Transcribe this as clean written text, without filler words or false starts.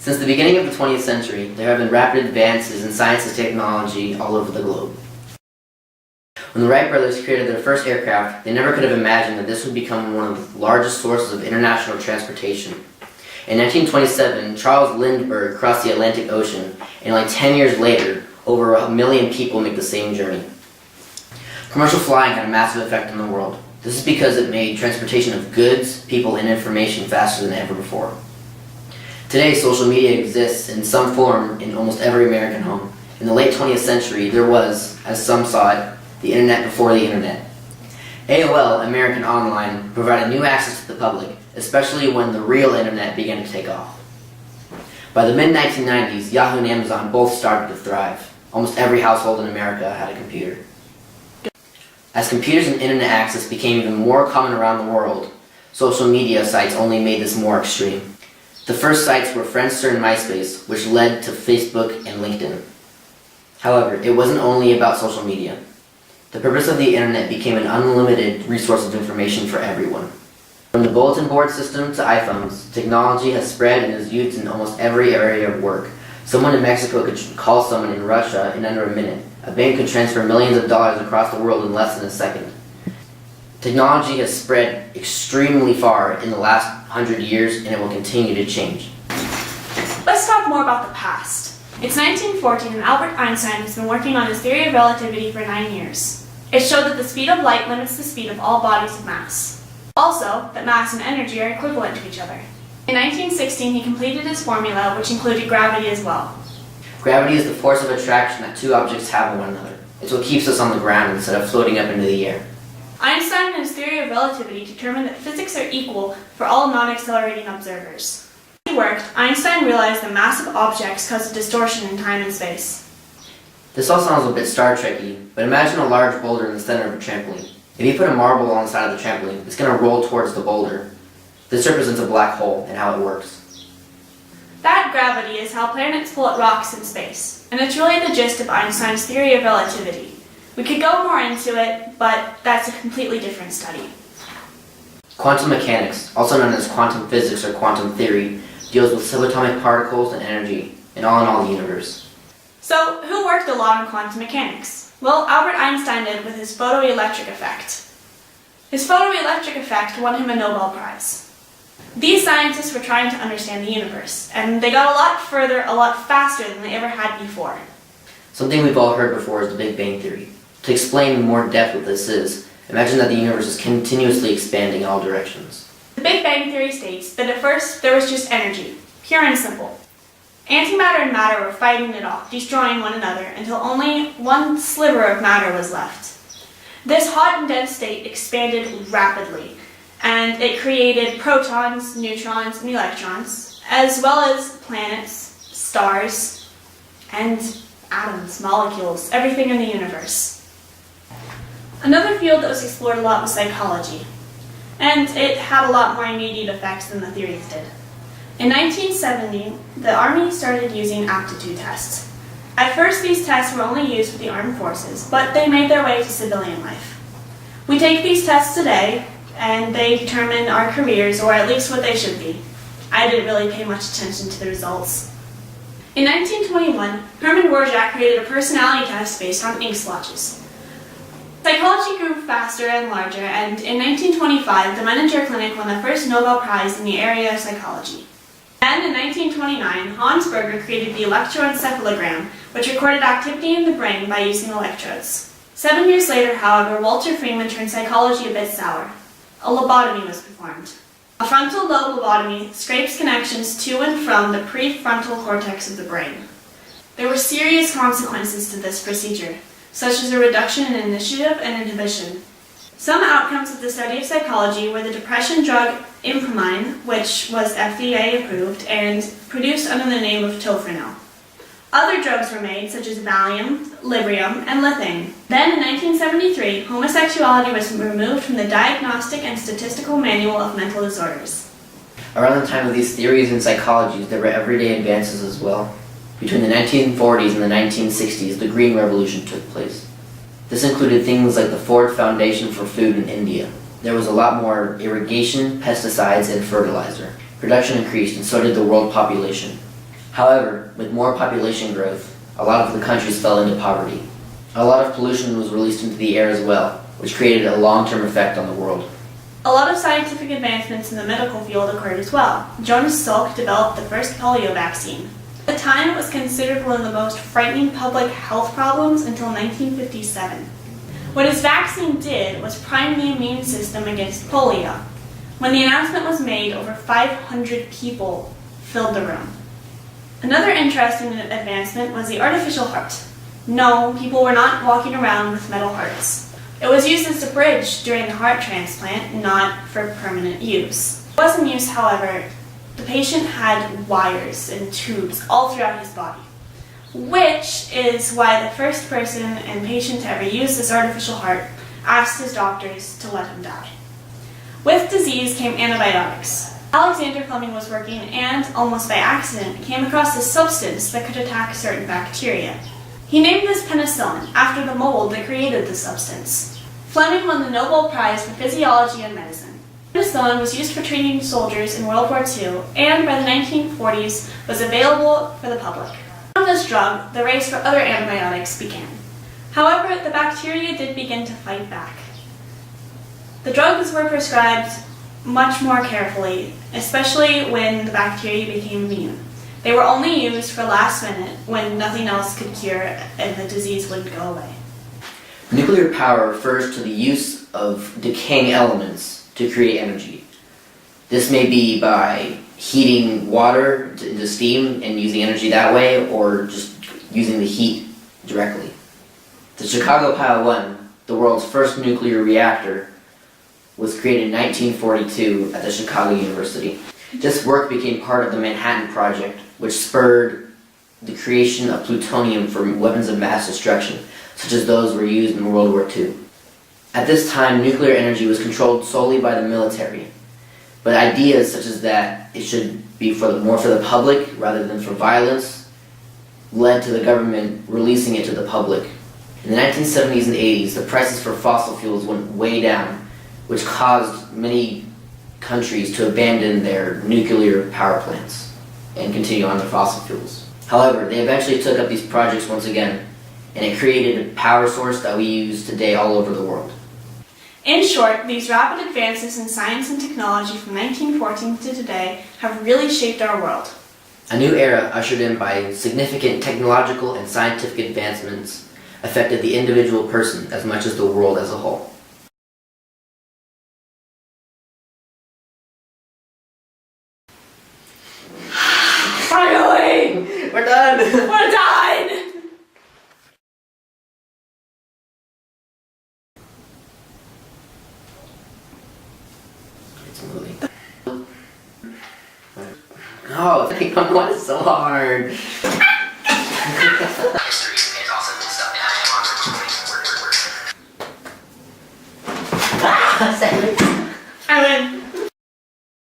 Since the beginning of the 20th century, there have been rapid advances in science and technology all over the globe. When the Wright brothers created their first aircraft, they never could have imagined that this would become one of the largest sources of international transportation. In 1927, Charles Lindbergh crossed the Atlantic Ocean, and like 10 years later, over 1 million people make the same journey. Commercial flying had a massive effect on the world. This is because it made transportation of goods, people, and information faster than ever before. Today, social media exists in some form in almost every American home. In the late 20th century, there was, as some saw it, the internet before the internet. AOL, American Online, provided new access to the public, especially when the real internet began to take off. By the mid-1990s, Yahoo and Amazon both started to thrive. Almost every household in America had a computer. As computers and internet access became even more common around the world, social media sites only made this more extreme. The first sites were Friendster and MySpace, which led to Facebook and LinkedIn. However, it wasn't only about social media. The purpose of the internet became an unlimited resource of information for everyone. From the bulletin board system to iPhones, technology has spread and is used in almost every area of work. Someone in Mexico could call someone in Russia in under a minute. A bank could transfer millions of dollars across the world in less than a second. Technology has spread extremely far in the last 100 years, and it will continue to change. Let's talk more about the past. It's 1914 and Albert Einstein has been working on his theory of relativity for 9 years. It showed that the speed of light limits the speed of all bodies of mass. Also, that mass and energy are equivalent to each other. In 1916, he completed his formula, which included gravity as well. Gravity is the force of attraction that two objects have on one another. It's what keeps us on the ground instead of floating up into the air. Einstein and his theory of relativity determined that physics are equal for all non-accelerating observers. As he worked, Einstein realized that massive objects cause a distortion in time and space. This all sounds a bit Star Trek-y, but imagine a large boulder in the center of a trampoline. If you put a marble on the side of the trampoline, it's going to roll towards the boulder. This represents a black hole and how it works. That gravity is how planets pull at rocks in space, and it's really the gist of Einstein's theory of relativity. We could go more into it, but that's a completely different study. Quantum mechanics, also known as quantum physics or quantum theory, deals with subatomic particles and energy, and all in all the universe. So, who worked a lot on quantum mechanics? Well, Albert Einstein did with his photoelectric effect. His photoelectric effect won him a Nobel Prize. These scientists were trying to understand the universe, and they got a lot further, a lot faster than they ever had before. Something we've all heard before is the Big Bang Theory. To explain in more depth what this is, imagine that the universe is continuously expanding in all directions. The Big Bang Theory states that at first there was just energy, pure and simple. Antimatter and matter were fighting it off, destroying one another, until only one sliver of matter was left. This hot and dense state expanded rapidly, and it created protons, neutrons, and electrons, as well as planets, stars, and atoms, molecules, everything in the universe. Another field that was explored a lot was psychology, and it had a lot more immediate effects than the theories did. In 1970, the Army started using aptitude tests. At first, these tests were only used for the armed forces, but they made their way to civilian life. We take these tests today, and they determine our careers, or at least what they should be. I didn't really pay much attention to the results. In 1921, Hermann Werjak created a personality test based on ink splotches. Psychology grew faster and larger, and in 1925, the Menninger Clinic won the first Nobel Prize in the area of psychology. Then, in 1929, Hans Berger created the electroencephalogram, which recorded activity in the brain by using electrodes. 7 years later, however, Walter Freeman turned psychology a bit sour. A lobotomy was performed. A frontal lobe lobotomy scrapes connections to and from the prefrontal cortex of the brain. There were serious consequences to this procedure, such as a reduction in initiative and inhibition. Some outcomes of the study of psychology were the depression drug Imprimine, which was FDA approved and produced under the name of Tofranil. Other drugs were made, such as Valium, Librium, and Lithane. Then, in 1973, homosexuality was removed from the Diagnostic and Statistical Manual of Mental Disorders. Around the time of these theories and psychologies, there were everyday advances as well. Between the 1940s and the 1960s, the Green Revolution took place. This included things like the Ford Foundation for Food in India. There was a lot more irrigation, pesticides, and fertilizer. Production increased, and so did the world population. However, with more population growth, a lot of the countries fell into poverty. A lot of pollution was released into the air as well, which created a long-term effect on the world. A lot of scientific advancements in the medical field occurred as well. Jonas Salk developed the first polio vaccine. At the time, it was considered one of the most frightening public health problems until 1957. What his vaccine did was prime the immune system against polio. When the announcement was made, over 500 people filled the room. Another interesting advancement was the artificial heart. No, people were not walking around with metal hearts. It was used as a bridge during the heart transplant, not for permanent use. It was in use, however, the patient had wires and tubes all throughout his body, which is why the first person and patient to ever use this artificial heart asked his doctors to let him die. With disease came antibiotics. Alexander Fleming was working and, almost by accident, came across a substance that could attack certain bacteria. He named this penicillin after the mold that created the substance. Fleming won the Nobel Prize for Physiology and Medicine. Penicillin was used for treating soldiers in World War II and by the 1940s was available for the public. From this drug, the race for other antibiotics began. However, the bacteria did begin to fight back. The drugs were prescribed much more carefully, especially when the bacteria became immune. They were only used for last minute when nothing else could cure and the disease wouldn't go away. Nuclear power refers to the use of decaying elements to create energy. This may be by heating water into steam and using energy that way, or just using the heat directly. The Chicago Pile 1, the world's first nuclear reactor, was created in 1942 at the Chicago University. This work became part of the Manhattan Project, which spurred the creation of plutonium for weapons of mass destruction, such as those were used in World War II. At this time, nuclear energy was controlled solely by the military, but ideas such as that it should be more for the public rather than for violence led to the government releasing it to the public. In the 1970s and 80s, the prices for fossil fuels went way down, which caused many countries to abandon their nuclear power plants and continue on their fossil fuels. However, they eventually took up these projects once again, and it created a power source that we use today all over the world. In short, these rapid advances in science and technology from 1914 to today have really shaped our world. A new era ushered in by significant technological and scientific advancements affected the individual person as much as the world as a whole. Finally! We're done! We're done! It's moving. Oh, why is it so hard? History is also good stuff, and I am on recording. Second.